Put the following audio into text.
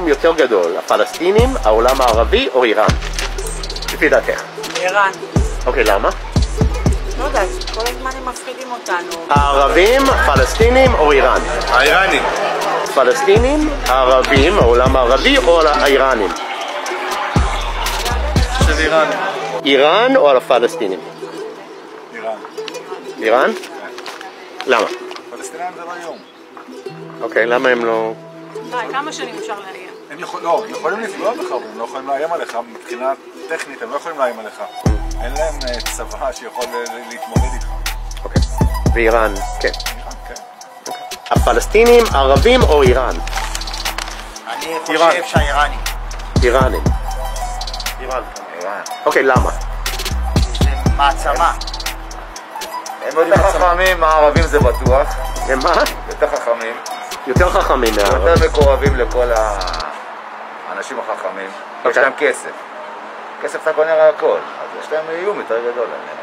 יותר גדול, הפלסטינים, העולם הערבי או איראן? לפי דעתך. איראן. אוקיי, למה? לא יודעת, כל הזמן הם מפחידים אותנו. הערבים, פלסטינים או איראן? האיראנים. פלסטינים, הערבים, העולם הערבי או האיראנים? של איראן. איראן או על הפלסטינים? איראן. איראן? למה? פלסטינאים זה לא איום. אוקיי, למה הם לא... כמה שנים אפשר לאיים? הם יכולים לפגוע בך, אבל הם לא יכולים לאיים עליך. מבחינה טכנית הם לא יכולים לאיים עליך. אין להם צבא שיכול להתמודד איתך. אוקיי. ואיראן, כן. איראן, כן. הפלסטינים, ערבים או איראן? אני חושב שהאיראנים. איראנים. איראן. אוקיי, למה? זה מעצמה. הם יותר חכמים, הערבים זה בטוח. הם מה? יותר חכמים. יותר חכמים מהערבים. יותר מקורבים לכל האנשים החכמים. יש להם כסף. כסף אתה קונה על הכל. אז יש להם איום יותר גדול עליהם.